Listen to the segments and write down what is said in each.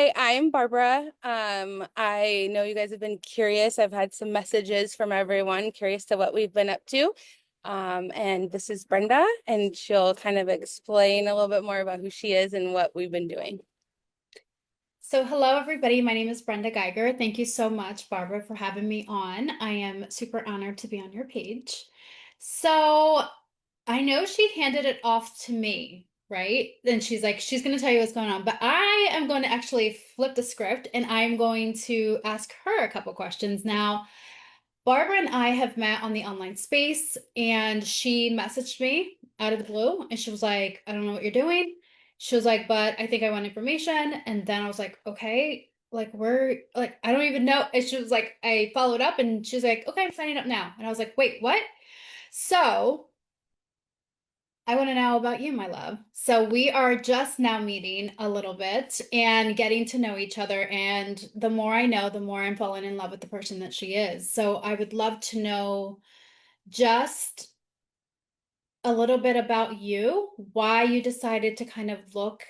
Hi, I'm Barbara. I know you guys have been curious. I've had some messages from everyone curious to what we've been up to. And this is Brenda, and she'll kind of explain a little bit more about who she is and what we've been doing. So, hello, everybody. My name is Brenda Geiger. Thank you so much, Barbara, for having me on. I am super honored to be on your page. So, I know she handed it off to me, right? And she's like, she's going to tell you what's going on. But I am going to actually flip the script and I'm going to ask her a couple questions. Now, Barbara and I have met on the online space, and she messaged me out of the blue and she was like, I don't know what you're doing. She was like, but I think I want information. And then I was like, okay, like we're like, I don't even know. And she was like, I followed up and she's like, okay, I'm signing up now. And I was like, wait, what? So I want to know about you, my love. So we are just now meeting a little bit and getting to know each other. And the more I know, the more I'm falling in love with the person that she is. So I would love to know just a little bit about you, why you decided to kind of look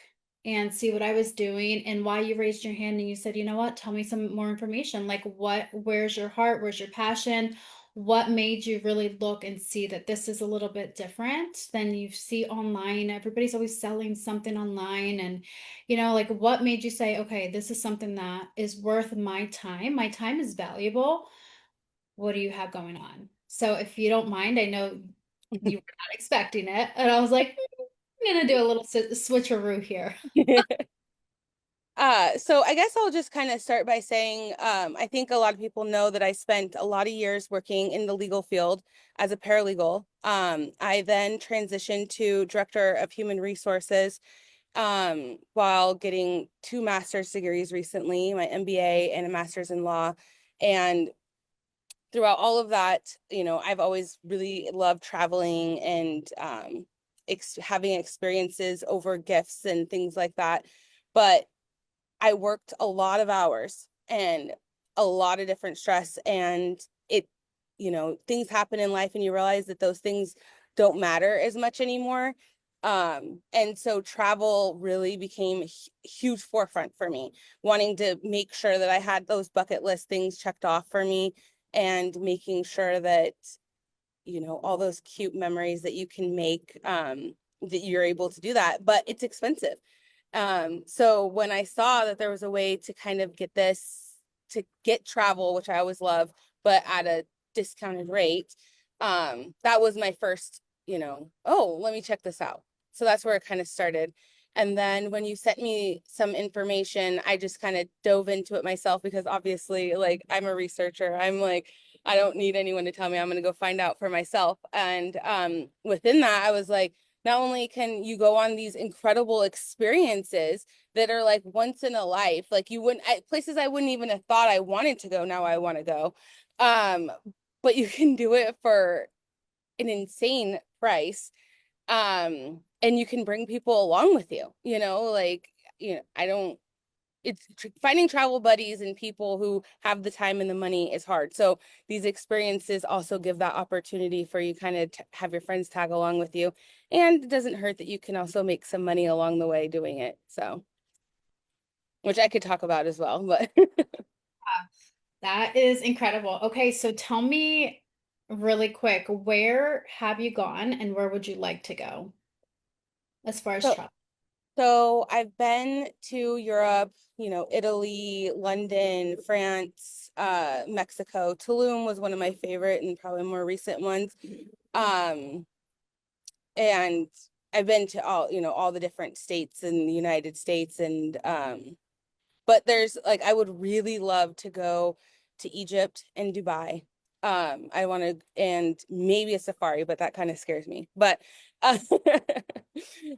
and see what I was doing, and why you raised your hand and you said, you know what, tell me some more information. Like, where's your heart? Where's your passion? What made you really look and see that this is a little bit different than you see online? Everybody's always selling something online. And, like, what made you say, okay, this is something that is worth my time? My time is valuable. What do you have going on? So if you don't mind, I know you were not expecting it. And I was like, I'm gonna do a little switcheroo here. So I guess I'll just kind of start by saying, I think a lot of people know that I spent a lot of years working in the legal field as a paralegal. I then transitioned to director of human resources, while getting two master's degrees recently, my MBA and a master's in law. And throughout all of that, I've always really loved traveling and having experiences over gifts and things like that. But I worked a lot of hours and a lot of different stress, and things happen in life and you realize that those things don't matter as much anymore. And so travel really became a huge forefront for me, wanting to make sure that I had those bucket list things checked off for me, and making sure that, all those cute memories that you can make, that you're able to do that, but it's expensive. So when I saw that there was a way to kind of to get travel, which I always love, but at a discounted rate, that was my first, oh, let me check this out. So that's where it kind of started. And then when you sent me some information, I just kind of dove into it myself because obviously, like, I'm a researcher. I'm like, I don't need anyone to tell me. I'm going to go find out for myself. And within that, I was like, not only can you go on these incredible experiences that are like once in a life, like places I wouldn't even have thought I wanted to go, now I want to go. Um, but you can do it for an insane price. And you can bring people along with you, like, I don't finding travel buddies and people who have the time and the money is hard. So these experiences also give that opportunity for you kind of have your friends tag along with you. And it doesn't hurt that you can also make some money along the way doing it. So, which I could talk about as well, but That is incredible. Okay, so tell me really quick, where have you gone and where would you like to go as far as so travel? so I've been to Europe, Italy, London, France, Mexico. Tulum was one of my favorite and probably more recent ones. Um, and I've been to all the different states in the United States, and but there's like I would really love to go to Egypt and Dubai. I want to, and maybe a safari, but that kind of scares me.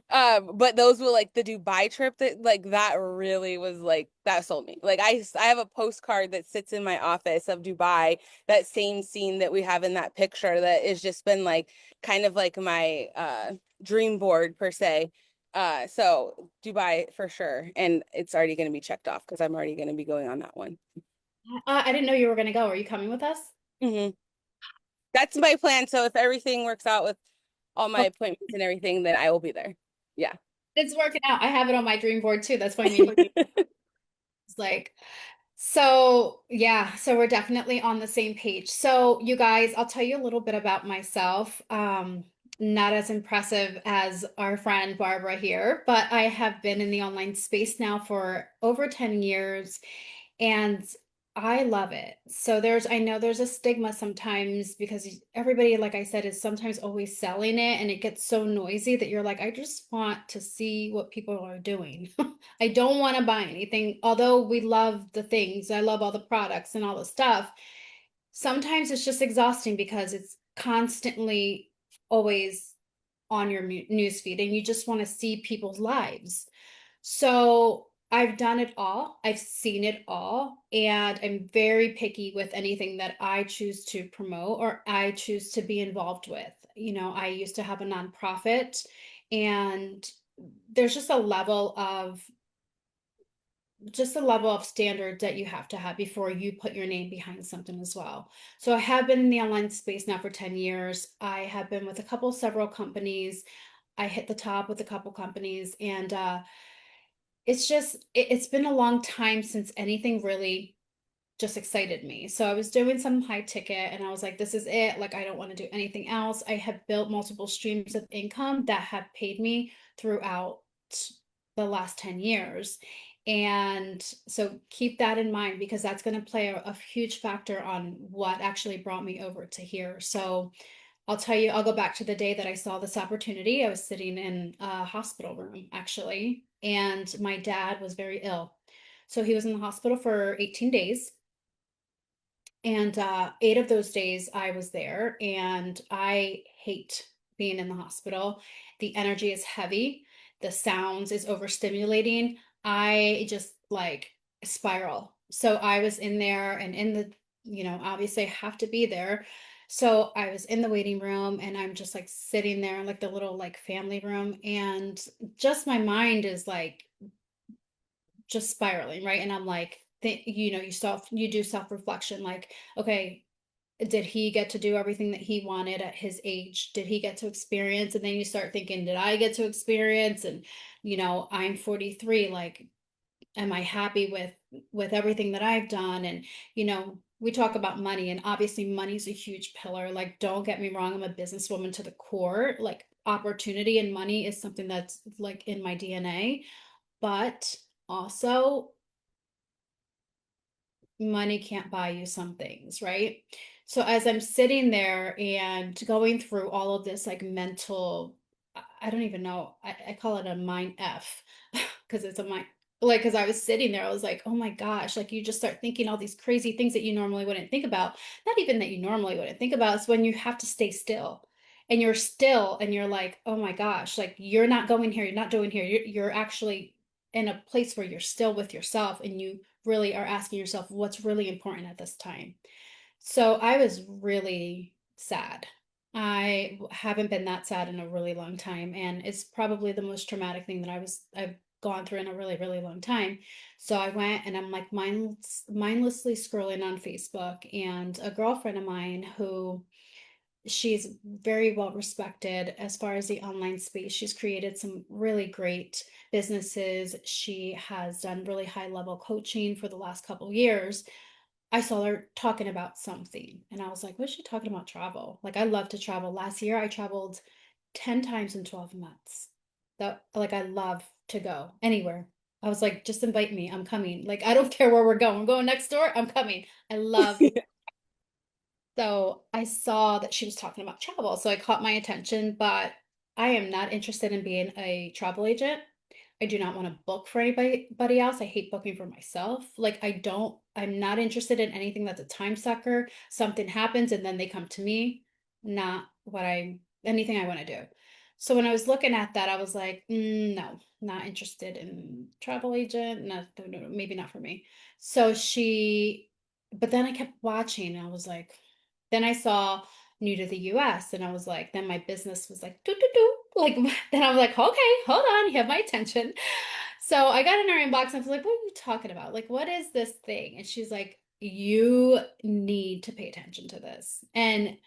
Uh, but those were like the Dubai trip that like that really was like that sold me. Like I have a postcard that sits in my office of Dubai, that same scene that we have in that picture that has just been like kind of like my dream board per se. So Dubai for sure, and it's already going to be checked off because I'm already going to be going on that one. I didn't know you were going to go. Are you coming with us? Hmm. That's my plan. So if everything works out with all my Okay, appointments and everything, then I will be there. Yeah. it's working out. I have it on my dream board too. That's why I need. Like, so yeah, so we're definitely on the same page. So you guys, I'll tell you a little bit about myself. Not as impressive as our friend Barbara here, but I have been in the online space now for over 10 years and I love it. So I know there's a stigma sometimes because everybody, like I said, is sometimes always selling it and it gets so noisy that you're like, I just want to see what people are doing. I don't want to buy anything. Although we love the things, I love all the products and all the stuff. Sometimes it's just exhausting because it's constantly always on your news feed and you just want to see people's lives. So I've done it all. I've seen it all. And I'm very picky with anything that I choose to promote or I choose to be involved with. I used to have a nonprofit, and there's just a level of standards that you have to have before you put your name behind something as well. So I have been in the online space now for 10 years. I have been with several companies. I hit the top with a couple companies, and it's been a long time since anything really just excited me. So I was doing some high ticket and I was like, this is it. Like, I don't want to do anything else. I have built multiple streams of income that have paid me throughout the last 10 years. And so keep that in mind because that's going to play a huge factor on what actually brought me over to here. So I'll tell you, I'll go back to the day that I saw this opportunity. I was sitting in a hospital room, actually, and my dad was very ill. So he was in the hospital for 18 days. And 8 of those days I was there, and I hate being in the hospital. The energy is heavy, the sounds is overstimulating. I just like spiral. So I was in there and obviously I have to be there. So I was in the waiting room and I'm just like sitting there in like the little like family room, and just my mind is like just spiraling, right? And I'm like, you do self-reflection, like, okay, did he get to do everything that he wanted at his age? Did he get to experience? And then you start thinking, did I get to experience? And I'm 43, like, am I happy with everything that I've done? And we talk about money, and obviously money's a huge pillar. Like, don't get me wrong, I'm a businesswoman to the core. Like, opportunity and money is something that's like in my DNA, but also money can't buy you some things, right? So as I'm sitting there and going through all of this like mental, I don't even know, I call it a mind F because it's a mind, like, because I was sitting there, I was like, oh my gosh, like you just start thinking all these crazy things that you normally wouldn't think about. Not even that you normally wouldn't think about, it's when you have to stay still. And you're still and you're like, oh my gosh, like you're not going here, you're not doing here. You're actually in a place where you're still with yourself and you really are asking yourself what's really important at this time. So I was really sad. I haven't been that sad in a really long time, and it's probably the most traumatic thing that I've gone through in a really, really long time. So I went and I'm like mindlessly scrolling on Facebook, and a girlfriend of mine who she's very well respected as far as the online space. She's created some really great businesses. She has done really high level coaching for the last couple years. I saw her talking about something and I was like, what's she talking about? Travel. Like, I love to travel. Last year I traveled 10 times in 12 months. That, like, I love to go anywhere. I was like, just invite me. I'm coming. Like, I don't care where we're going. I'm going next door. I'm coming. I love. So I saw that she was talking about travel. So I caught my attention, but I am not interested in being a travel agent. I do not want to book for anybody else. I hate booking for myself. Like, I'm not interested in anything that's a time sucker. Something happens and then they come to me. Not anything I want to do. So when I was looking at that, I was like, no, not interested in travel agent. No, maybe not for me. So but then I kept watching and I was like, then I saw new to the US and I was like, then my business was like, doo, doo, doo. Like, then I was like, okay, hold on, you have my attention. So I got in her inbox and I was like, what are you talking about? Like, what is this thing? And she's like, you need to pay attention to this. And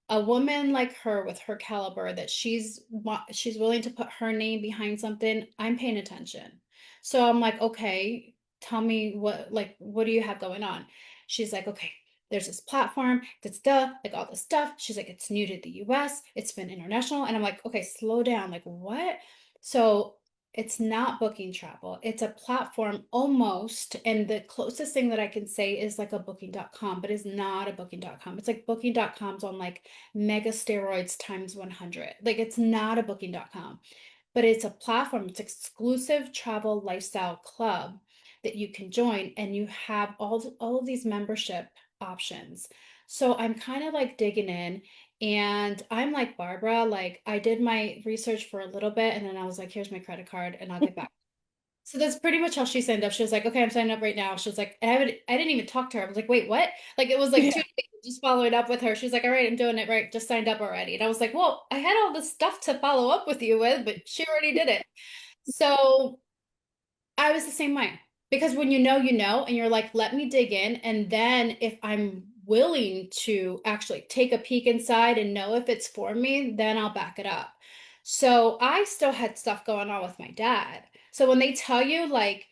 a woman like her with her caliber that she's willing to put her name behind something, I'm paying attention. So I'm like, okay, tell me what do you have going on? She's like, okay, there's this platform, that's like all this stuff. She's like, it's new to the US, it's been international. And I'm like, okay, slow down. Like, what? So it's not booking travel. It's a platform almost. And the closest thing that I can say is like a booking.com, but it's not a booking.com. It's like booking.com's on like mega steroids times 100. Like it's not a booking.com, but it's a platform. It's exclusive travel lifestyle club that you can join, and you have all of these membership options. So I'm kind of like digging in, and I'm like Barbara, like I did my research for a little bit and then I was like, here's my credit card and I'll get back. So that's pretty much how she signed up. She was like, okay, I'm signing up right now. She was like, I didn't even talk to her. I was like, wait, what? Like it was like Yeah. 2 days just following up with her. She was like, all right, I'm doing it right. Just signed up already. And I was like, well, I had all this stuff to follow up with you with, but she already did it. So I was the same way because when you know, and you're like, let me dig in. And then if I'm willing to actually take a peek inside and know if it's for me, then I'll back it up. So I still had stuff going on with my dad. So when they tell you, like,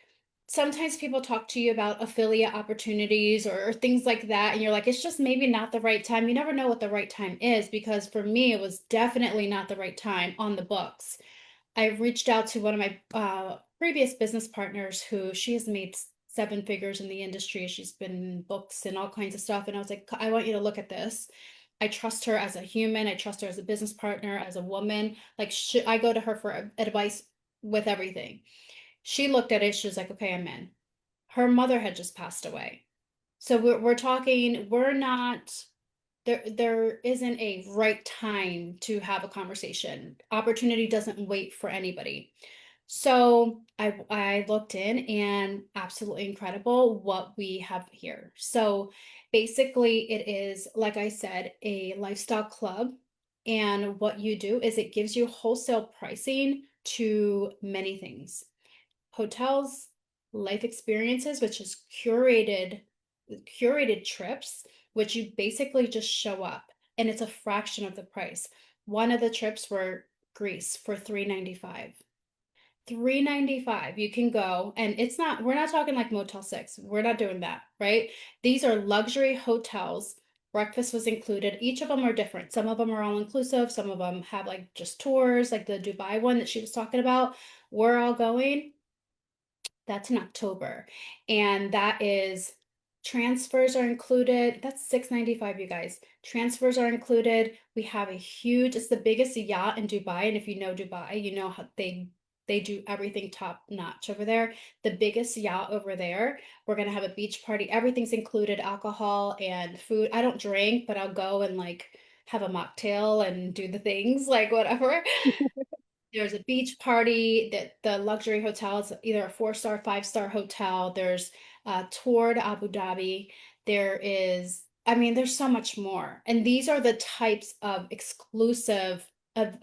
sometimes people talk to you about affiliate opportunities or things like that, and you're like, it's just maybe not the right time. You never know what the right time is because for me, it was definitely not the right time on the books. I reached out to one of my previous business partners who she has made 7 figures in the industry. She's been in books and all kinds of stuff. And I was like, I want you to look at this. I trust her as a human. I trust her as a business partner, as a woman. Like, I go to her for advice with everything. She looked at it. She was like, okay, I'm in. Her mother had just passed away. So we're talking, we're not there isn't a right time to have a conversation. Opportunity doesn't wait for anybody. So I looked in and absolutely incredible what we have here. So basically it is, like I said, a lifestyle club. And what you do is it gives you wholesale pricing to many things. Hotels, life experiences, which is curated trips, which you basically just show up and it's a fraction of the price. One of the trips were Greece for 395. 395 you can go, and it's not, we're not talking like Motel 6. We're not doing that, right? These are luxury hotels. Breakfast was included. Each of them are different. Some of them are all inclusive, some of them have like just tours, like the Dubai one that she was talking about. We're all going, that's in October. And that is, transfers are included. That's 695, you guys. Transfers are included. We have a huge, it's the biggest yacht in Dubai. And if you know Dubai, you know how they do everything top notch over there. The biggest yacht over there. We're gonna have a beach party. Everything's included, alcohol and food. I don't drink, but I'll go and like have a mocktail and do the things, like whatever. There's a beach party that the luxury hotel is either a 4-star, 5-star hotel. There's a tour to Abu Dhabi. There is, I mean, there's so much more. And these are the types of exclusive of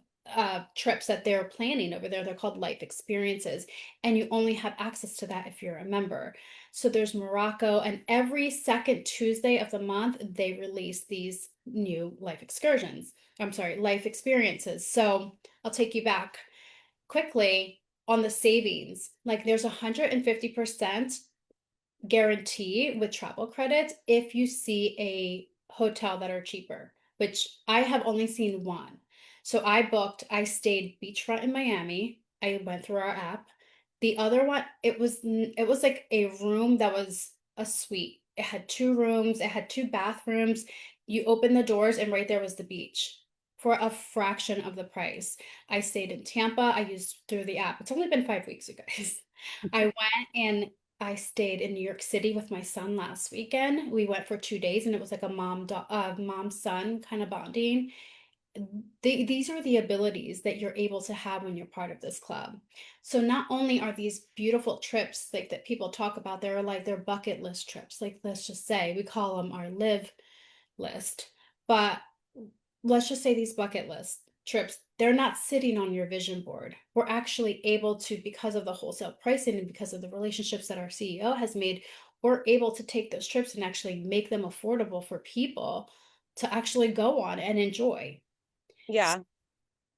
trips that they're planning over there. They're called life experiences. And you only have access to that if you're a member. So there's Morocco, and every second Tuesday of the month, they release these new life excursions. I'm sorry, life experiences. So I'll take you back quickly on the savings. Like there's 150% guarantee with travel credits if you see a hotel that are cheaper, which I have only seen one. So I stayed beachfront in Miami. I went through our app. The other one, it was like a room that was a suite. It had 2 rooms, it had 2 bathrooms. You open the doors and right there was the beach for a fraction of the price. I stayed in Tampa. I used through the app. It's only been 5 weeks, you guys. I went and I stayed in New York City with my son last weekend. We went for 2 days and it was like a mom son kind of bonding. These are the abilities that you're able to have when you're part of this club. So not only are these beautiful trips like that people talk about, they're like their bucket list trips. Like let's just say we call them our live list, but let's just say these bucket list trips, they're not sitting on your vision board. We're actually able to, because of the wholesale pricing and because of the relationships that our CEO has made, we're able to take those trips and actually make them affordable for people to actually go on and enjoy. Yeah.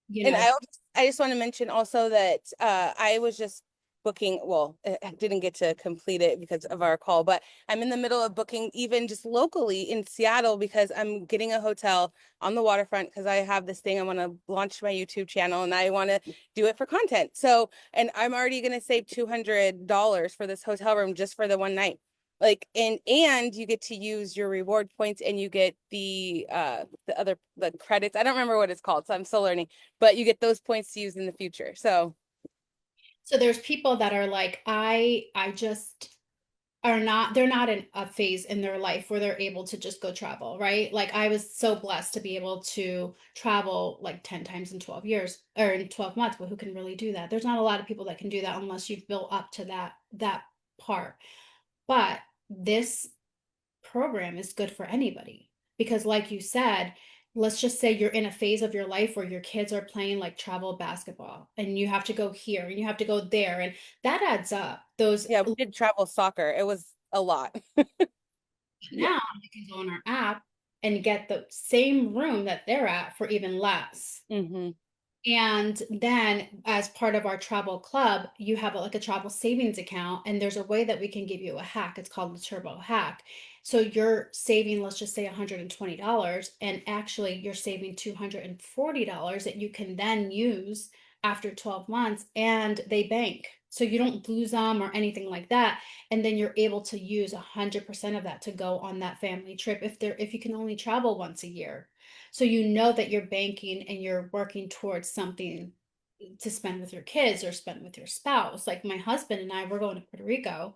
You And know, I just want to mention also that I was just booking, well, I didn't get to complete it because of our call, but I'm in the middle of booking even just locally in Seattle because I'm getting a hotel on the waterfront because I have this thing I want to launch my YouTube channel and I want to do it for content. So, and I'm already going to save $200 for this hotel room just for the one night. Like, and you get to use your reward points and you get the credits. I don't remember what it's called, so I'm still learning, but you get those points to use in the future. So, So there's people that are like, I just are not, they're not in a phase in their life where they're able to just go travel, right? Like I was so blessed to be able to travel like 10 times in 12 years or in 12 months, but who can really do that? There's not a lot of people that can do that unless you've built up to that part. But this program is good for anybody because like you said, let's just say you're in a phase of your life where your kids are playing like travel basketball and you have to go here and you have to go there and that adds up. Those yeah, we did travel soccer. It was a lot. Yeah. now you can go on our app and get the same room that they're at for even less. Hmm. And then, as part of our travel club, you have like a travel savings account, and there's a way that we can give you a hack. It's called the Turbo Hack. So you're saving, let's just say $120, and actually you're saving $240 that you can then use after 12 months, and they bank. So you don't lose them or anything like that. And then you're able to use 100% of that to go on that family trip if you can only travel once a year. So you know that you're banking and you're working towards something to spend with your kids or spend with your spouse. Like my husband and I, we're going to Puerto Rico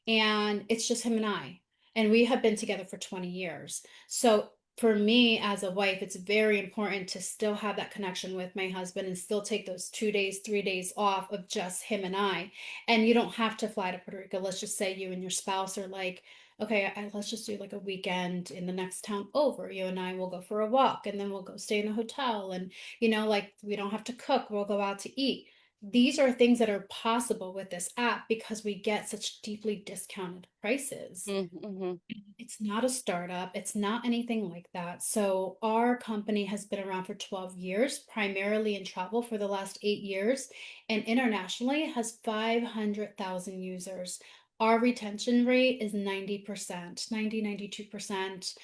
and it's just him and I. And we have been together for 20 years. So for me as a wife, it's very important to still have that connection with my husband and still take those 2 days, 3 days off of just him and I. And you don't have to fly to Puerto Rico. Let's just say you and your spouse are like, okay, let's just do like a weekend in the next town over. You and I will go for a walk and then we'll go stay in a hotel. And, like we don't have to cook, we'll go out to eat. These are things that are possible with this app because we get such deeply discounted prices. Hmm. It's not a startup, it's not anything like that. So, our company has been around for 12 years, primarily in travel for the last 8 years, and internationally has 500,000 users. Our retention rate is 90%, 92%.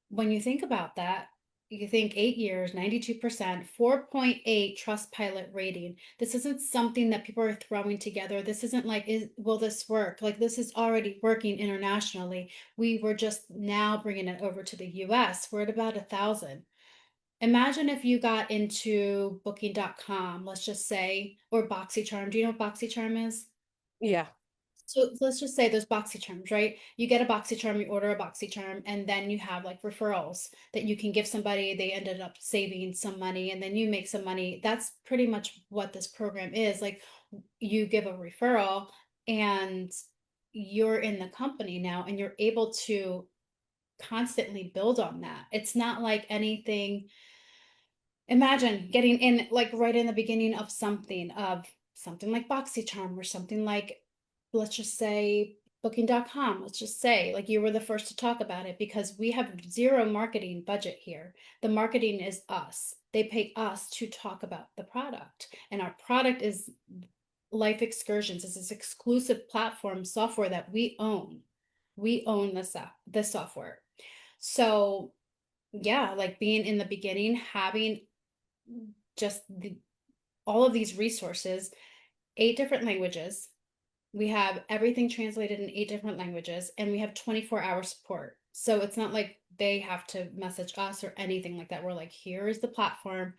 When you think about that, you think 8 years, 92%, 4.8 Trustpilot rating. This isn't something that people are throwing together. This isn't like, will this work? Like, this is already working internationally. We were just now bringing it over to the US. We're at about 1,000. Imagine if you got into booking.com, let's just say, or BoxyCharm. Do you know what BoxyCharm is? Yeah. So let's just say those BoxyCharms, right? You get a BoxyCharm, you order a BoxyCharm, and then you have like referrals that you can give somebody. They ended up saving some money, and then you make some money. That's pretty much what this program is. Like you give a referral, and you're in the company now, and you're able to constantly build on that. It's not like anything. Imagine getting in like right in the beginning of something like BoxyCharm or something like, let's just say booking.com. Let's just say like you were the first to talk about it because we have zero marketing budget here. The marketing is us. They pay us to talk about the product. And our product is Life Excursions. It's this exclusive platform software that we own. We own this software. So yeah, like being in the beginning, having just all of these resources, 8 different languages. We have everything translated in 8 different languages, and we have 24-hour support. So it's not like they have to message us or anything like that. We're like, here is the platform.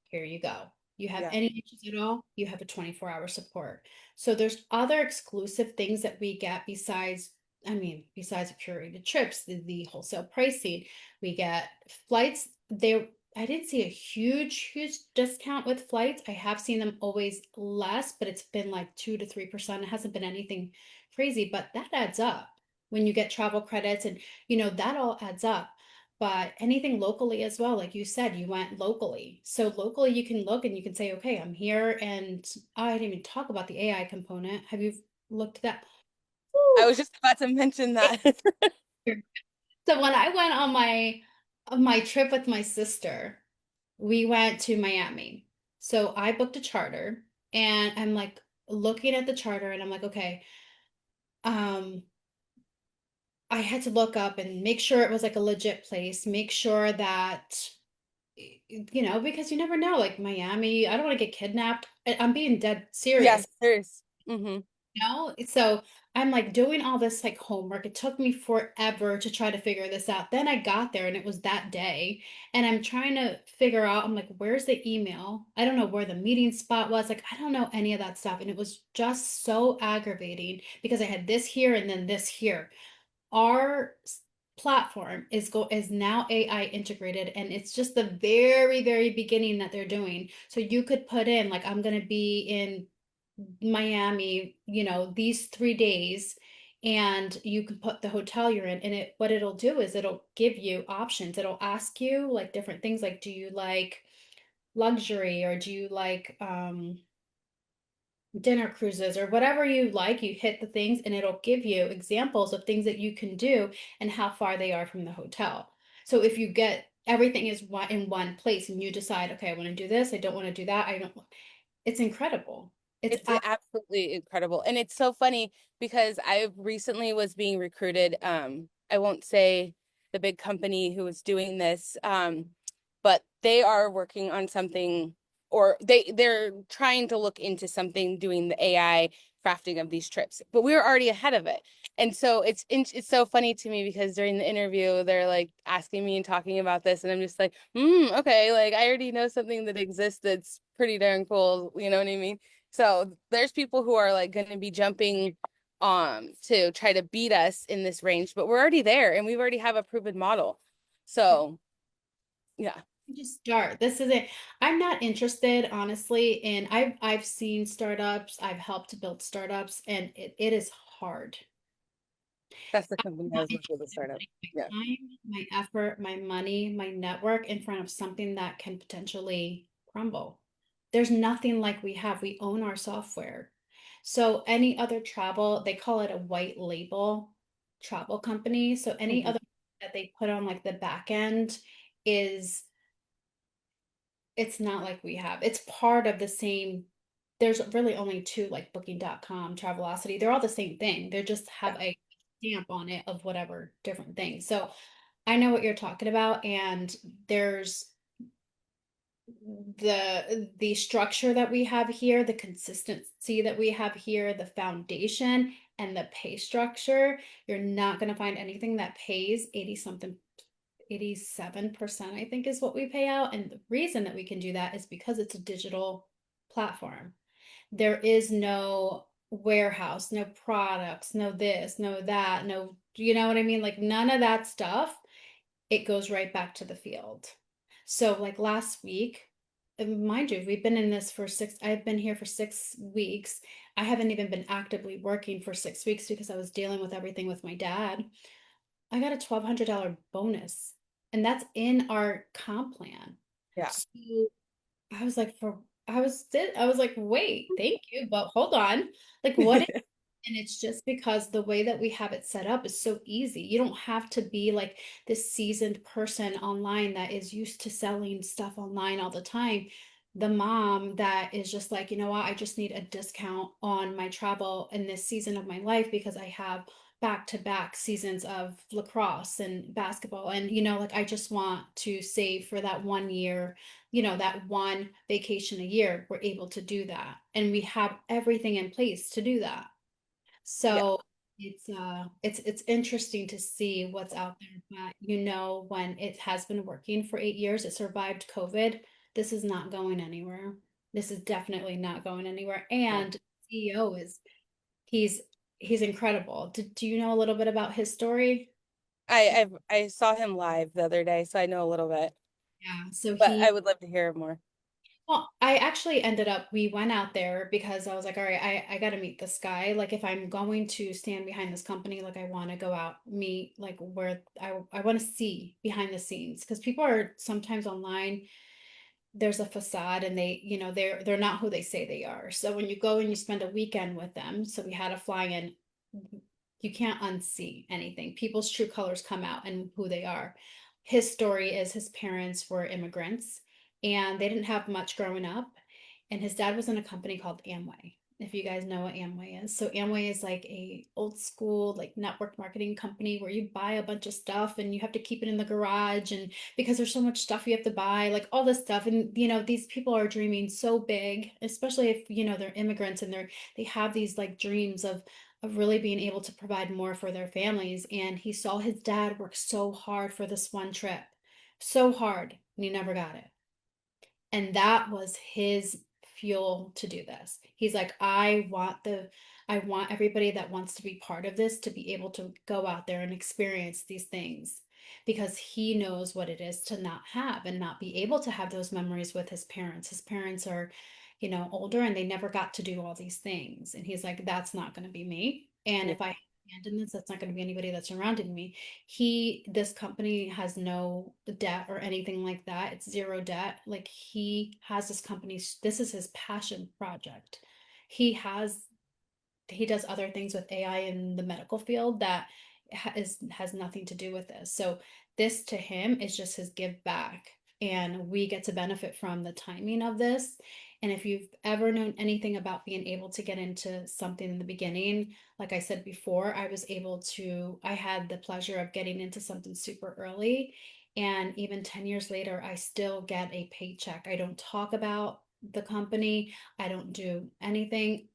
Here you go. You have Yeah. any issues at all, you have a 24-hour support. So there's other exclusive things that we get besides curated trips, the wholesale pricing. We get flights. I didn't see a huge discount with flights. I have seen them always less, but it's been like 2 to 3%. It hasn't been anything crazy, but that adds up when you get travel credits and that all adds up. But anything locally as well, like you said, you went locally. So locally you can look and you can say, okay, I'm here. And I didn't even talk about the AI component. Have you looked at that? I Woo! was just about to mention that. So when I went on my trip with my sister, we went to Miami. So I booked a charter and I'm like, looking at the charter and I'm like, okay, um, I had to look up and make sure it was like a legit place, make sure that, because you never know, like Miami, I don't want to get kidnapped. I'm being dead serious. Yes, there's. Mm-hmm. So I'm like doing all this like homework. It took me forever to try to figure this out. Then I got there and it was that day. And I'm trying to figure out, I'm like, where's the email? I don't know where the meeting spot was. Like, I don't know any of that stuff. And it was just so aggravating because I had this here and then this here. Our platform is now AI integrated, and it's just the very, very beginning that they're doing. So you could put in like, I'm going to be in Miami, these 3 days, and you can put the hotel you're in, and what it'll do is it'll give you options. It'll ask you like different things, like, do you like luxury, or do you like dinner cruises, or whatever you like. You hit the things and it'll give you examples of things that you can do and how far they are from the hotel. So if you get everything is in one place and you decide, okay, I want to do this, I don't want to do that, I don't, it's incredible. It's It's absolutely incredible. And it's so funny because I recently was being recruited. I won't say the big company who was doing this, but they are working on something, or they're trying to look into something doing the AI crafting of these trips. But we were already ahead of it. And so it's so funny to me because during the interview they're like asking me and talking about this, and I'm just like, okay, like I already know something that exists that's pretty darn cool, you know what I mean? So there's people who are like going to be jumping to try to beat us in this range, but we're already there and we already have a proven model. So yeah, just start. This is it. I'm not interested, honestly, in I've seen startups, I've helped to build startups, and it is hard. that's the company I Not was looking to interested in start up. putting Yeah. my time, my effort, my money, my network in front of something that can potentially crumble. There's nothing like we have. We own our software. So any other travel, they call it a white label travel company. So any Mhm. other that they put on like the back end is it's not like we have. It's part of the same. There's really only two, like Booking.com, Travelocity. They're all the same thing. They just Yeah. have a stamp on it of whatever different thing. So I know what you're talking about, and there's the structure that we have here, the consistency that we have here, the foundation and the pay structure. You're not going to find anything that pays 80 something 87%, I think, is what we pay out. And the reason that we can do that is because it's a digital platform. There is no warehouse, no products, no this, no that, no, you know what I mean? Like none of that stuff. It goes right back to the field. So, like last week, mind you, we've been in this for I've been here for 6 weeks. I haven't even been actively working for 6 weeks because I was dealing with everything with my dad. I got a $1,200 bonus, and that's in our comp plan. Yeah. So I was like, I was like, wait, thank you, but hold on. Like, what? And it's just because the way that we have it set up is so easy. You don't have to be like this seasoned person online that is used to selling stuff online all the time. The mom that is just like, you know what, I just need a discount on my travel in this season of my life because I have back-to-back seasons of lacrosse and basketball. And, like I just want to save for that 1 year, that one vacation a year. We're able to do that. And we have everything in place to do that. Yeah. So it's interesting to see what's out there. But when it has been working for 8 years, it survived COVID. This is not going anywhere. This is definitely not going anywhere. Yeah. And CEO he's he's incredible. Do you know a little bit about his story? I saw him live the other day, so I know a little bit, Yeah. So but I would love to hear more. well, I actually ended up, we went out there because I was like, all right, I got to meet this guy. Like, if I'm going to stand behind this company, like, I want to go out, meet, like, where I want to see behind the scenes because people are sometimes online, there's a facade and they're not who they say they are. So when you go and you spend a weekend with them, so we had a fly in, you can't unsee anything. People's true colors come out and who they are. His story is his parents were immigrants and they didn't have much growing up. And his dad was in a company called Amway. if you guys know what Amway is. So Amway is like a old school like network marketing company where you buy a bunch of stuff and you have to keep it in the garage, and because there's so much stuff you have to buy, like all this stuff. And these people are dreaming so big, especially if they're immigrants and they have these like dreams of really being able to provide more for their families. And he saw his dad work so hard for this one trip. So hard, and he never got it. And that was his fuel to do this. He's like, I want everybody that wants to be part of this to be able to go out there and experience these things, because he knows what it is to not have and not be able to have those memories with his parents. His parents are, older, and they never got to do all these things. And he's like, that's not going to be me. And Yeah. if I abandon this, that's not going to be anybody that's surrounding me. This company has no debt or anything like that. It's zero debt. Like, he has this company, this is his passion project. He has he does other things with AI in the medical field that has nothing to do with this. So this to him is just his give back, and we get to benefit from the timing of this. And if you've ever known anything about being able to get into something in the beginning, like I said before, I had the pleasure of getting into something super early. And even 10 years later, I still get a paycheck. I don't talk about the company. I don't do anything,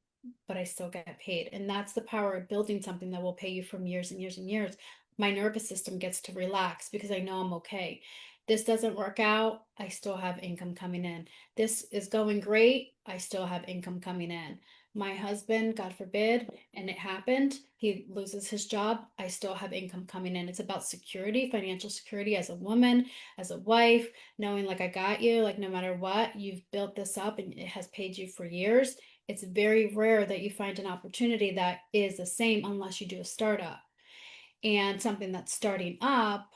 but I still get paid. And that's the power of building something that will pay you from years and years and years. My nervous system gets to relax because I know I'm okay. This doesn't work out, I still have income coming in. This is going great, I still have income coming in. My husband, God forbid, and it happened, he loses his job, I still have income coming in. It's about security, financial security as a woman, as a wife, knowing like I got you, like no matter what, you've built this up and it has paid you for years. It's very rare that you find an opportunity that is the same unless you do a startup. And something that's starting up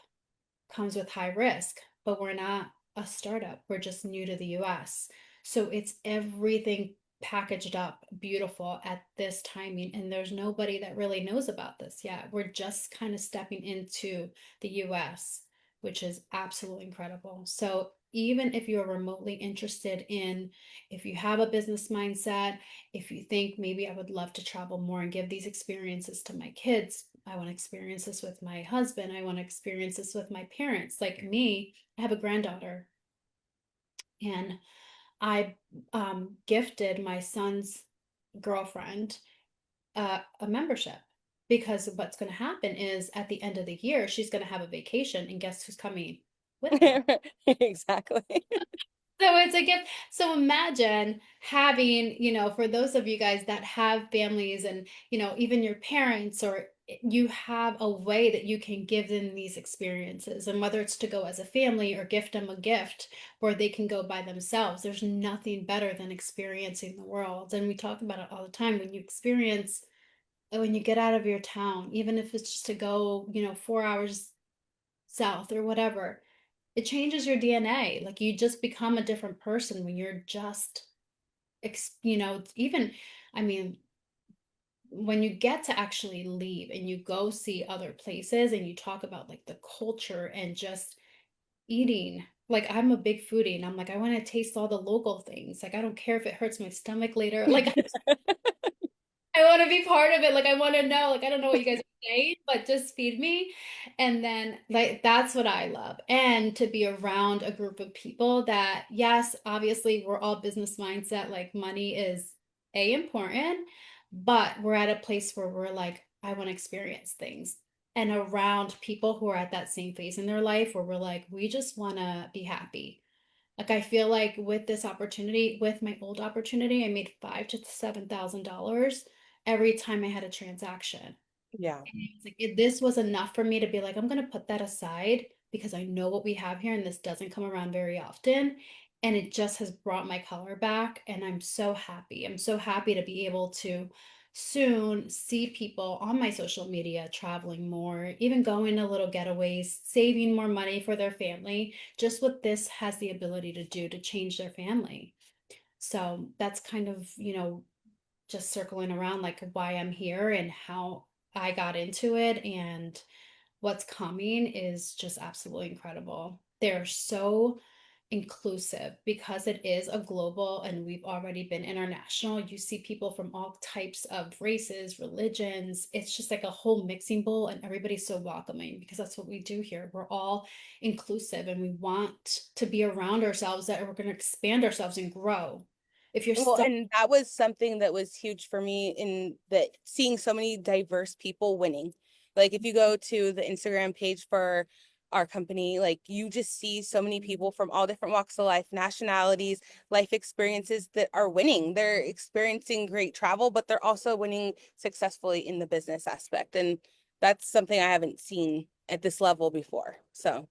comes with high risk, but we're not a startup. We're just new to the US. So it's everything packaged up beautiful at this timing. And there's nobody that really knows about this yet. We're just kind of stepping into the US, which is absolutely incredible. So even if you're remotely interested in, if you have a business mindset, if you think maybe I would love to travel more and give these experiences to my kids, I want to experience this with my husband, I want to experience this with my parents. Like me, I have a granddaughter, and I gifted my son's girlfriend a membership, because what's going to happen is at the end of the year, she's going to have a vacation, and guess who's coming with her? Exactly. So it's a gift. So imagine having, for those of you guys that have families and, even your parents, or you have a way that you can give them these experiences. And whether it's to go as a family or gift them a gift where they can go by themselves, there's nothing better than experiencing the world. And we talk about it all the time. When you get out of your town, even if it's just to go, 4 hours south or whatever, it changes your DNA. Like, you just become a different person when you're just, even, I mean, when you get to actually leave and you go see other places and you talk about like the culture and just eating. Like, I'm a big foodie, and I'm like, I want to taste all the local things. Like, I don't care if it hurts my stomach later. Like, I want to be part of it. Like, I want to know, like, I don't know what you guys are saying, but just feed me. And then, like, that's what I love. And to be around a group of people that, yes, obviously, we're all business mindset. Like, money is important, but we're at a place where we're like, I want to experience things. And around people who are at that same phase in their life where we're like, we just want to be happy. Like, I feel like with this opportunity, with my old opportunity, I made $5,000 to $7,000 every time I had a transaction. Yeah. And it's like this was enough for me to be like, I'm gonna put that aside because I know what we have here, and this doesn't come around very often. And it just has brought my color back, and I'm so happy. I'm so happy to be able to soon see people on my social media traveling more, even going to little getaways, saving more money for their family. Just what this has the ability to do to change their family. So that's kind of, just circling around like why I'm here and how I got into it, and what's coming is just absolutely incredible. They're so inclusive because it is a global and we've already been international. You see people from all types of races, religions. It's just like a whole mixing bowl, and everybody's so welcoming because that's what we do here. We're all inclusive and we want to be around ourselves, that we're going to expand ourselves and grow. If you're Well, stuck, and that was something that was huge for me in that seeing so many diverse people winning. Like if you go to the Instagram page for our company, like you just see so many people from all different walks of life, nationalities, life experiences that are winning. They're experiencing great travel, but they're also winning successfully in the business aspect. And that's something I haven't seen at this level before. So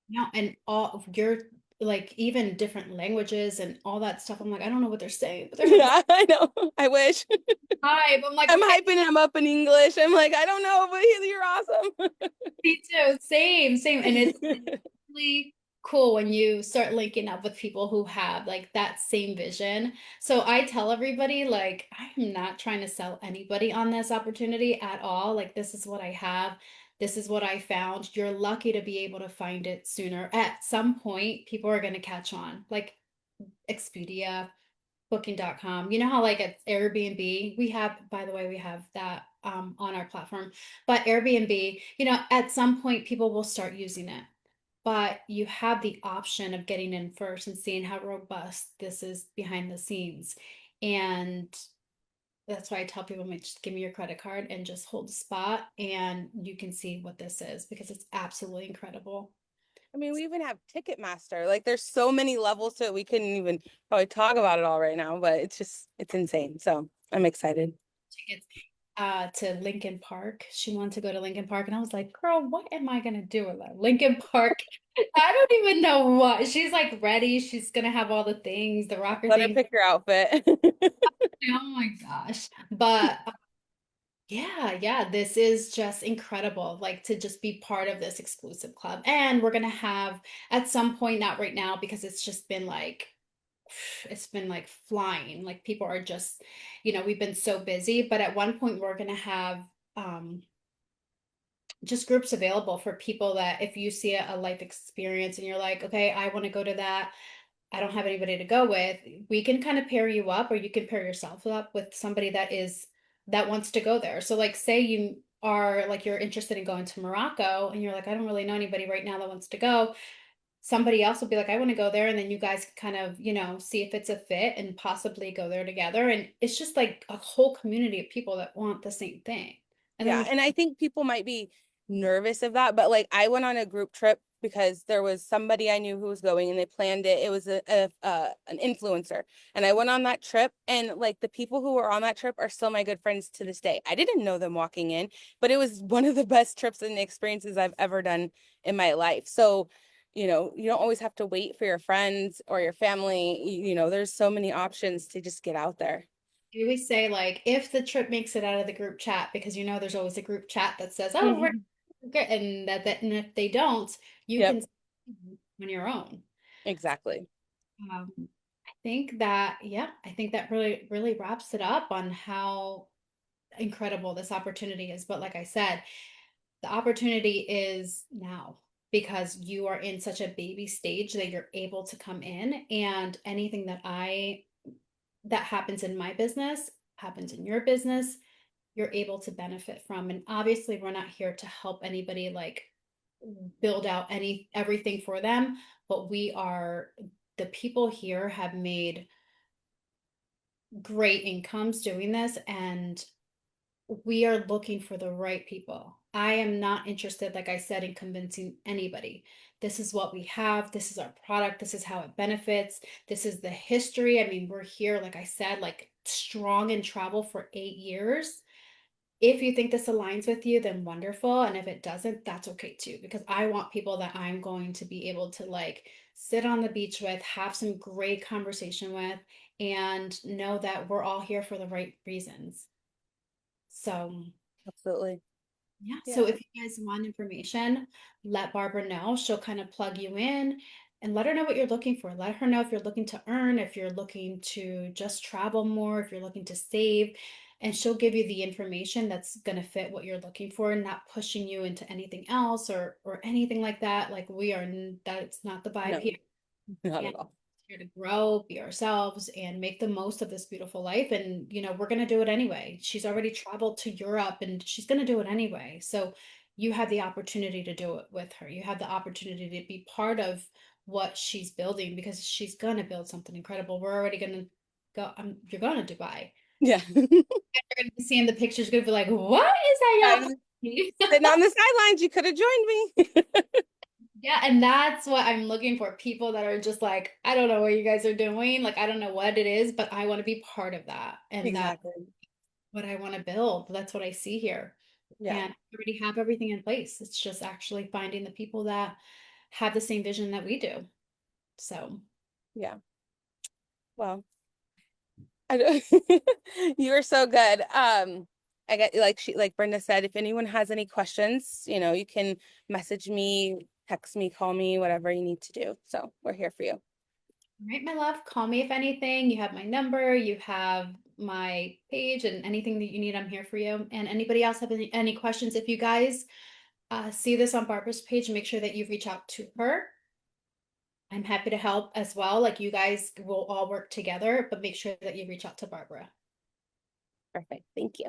yeah, and all of your like even different languages and all that stuff. I'm like, I don't know what they're saying, but they're having yeah, I know. I wish. a vibe. I'm like, I'm okay, hyping him up in English. I'm like, I don't know, but you're awesome. me too. Same, same. And it's really cool when you start linking up with people who have like that same vision. So I tell everybody, like, I'm not trying to sell anybody on this opportunity at all. Like, this is what I have. This is what I found. You're lucky to be able to find it sooner. At some point, people are going to catch on. Like Expedia, Booking.com. You know how like it's Airbnb? We have, by the way, we have that on our platform. But Airbnb, at some point people will start using it. But you have the option of getting in first and seeing how robust this is behind the scenes. And that's why I tell people, like, just give me your credit card and just hold the spot and you can see what this is because it's absolutely incredible. I mean, we even have Ticketmaster. Like, there's so many levels to it. We couldn't even probably talk about it all right now, but it's insane. So I'm excited. Tickets to Lincoln Park. She wanted to go to Lincoln Park, and I was like, "Girl, what am I gonna do with that Lincoln Park?" I don't even know what. She's like ready. She's gonna have all the things, the rocker Let her thing. pick your outfit. Oh my gosh! But yeah, yeah, this is just incredible. Like to just be part of this exclusive club, and we're gonna have at some point, not right now, because it's been like flying. Like people are just, we've been so busy, but at one point we're gonna have um just groups available for people that if you see a life experience and you're like, okay, I want to go to that, I don't have anybody to go with, we can kind of pair you up or you can pair yourself up with somebody that wants to go there. So like say you are like you're interested in going to Morocco and you're like, I don't really know anybody right now that wants to go. Somebody else will be like, I want to go there, and then you guys kind of, see if it's a fit and possibly go there together. And it's just like a whole community of people that want the same thing. And then Yeah, we and I think people might be nervous of that, but like I went on a group trip because there was somebody I knew who was going and they planned it. It was an influencer. And I went on that trip and like the people who were on that trip are still my good friends to this day. I didn't know them walking in, but it was one of the best trips and experiences I've ever done in my life. So, you don't always have to wait for your friends or your family. There's so many options to just get out there. we always say like if the trip makes it out of the group chat, because there's always a group chat that says, "Oh, we're Mhm. good," and if they don't, you Yep, can on your own. exactly. I think that really really wraps it up on how incredible this opportunity is. But like I said, the opportunity is now because you are in such a baby stage that you're able to come in, and anything that happens in my business happens in your business, you're able to benefit from. And obviously we're not here to help anybody like build out everything for them, but the people here have made great incomes doing this, and we are looking for the right people. I am not interested, like I said, in convincing anybody. This is what we have. This is our product. This is how it benefits. This is the history. I mean, we're here, like I said, like strong in travel for 8 years. If you think this aligns with you, then wonderful. And if it doesn't, that's okay too, because I want people that I'm going to be able to like sit on the beach with, have some great conversation with, and know that we're all here for the right reasons. So, Absolutely. yeah. So Yeah. if you guys want information, let Barbara know. She'll kind of plug you in and let her know what you're looking for. Let her know if you're looking to earn, if you're looking to just travel more, if you're looking to save, and she'll give you the information that's going to fit what you're looking for, not pushing you into anything else or anything like that. Like that's not the vibe No. here. Not And at all. here to grow, be ourselves, and make the most of this beautiful life. And, we're going to do it anyway. She's already traveled to Europe and she's going to do it anyway. So you have the opportunity to do it with her. You have the opportunity to be part of what she's building because she's going to build something incredible. We're already going to go, you're going to Dubai. Yeah. You're going to be seeing the pictures, going to be like, what is that I'm y'all? sitting on the sidelines. You could have joined me. Yeah, and that's what I'm looking for. People that are just like, I don't know what you guys are doing. Like, I don't know what it is, but I want to be part of that. And that's Exactly. what I want to build. That's what I see here. Yeah. And I already have everything in place. It's just actually finding the people that have the same vision that we do. So, Yeah. Well, I don't, you are so good. I get like Brenda said, if anyone has any questions, you can message me, text me, call me, whatever you need to do. So we're here for you. all right, my love, call me if anything. You have my number, you have my page, and anything that you need, I'm here for you. And anybody else have any questions? If you guys see this on Barbara's page, make sure that you reach out to her. I'm happy to help as well. Like you guys will all work together, but make sure that you reach out to Barbara. Perfect. Thank you.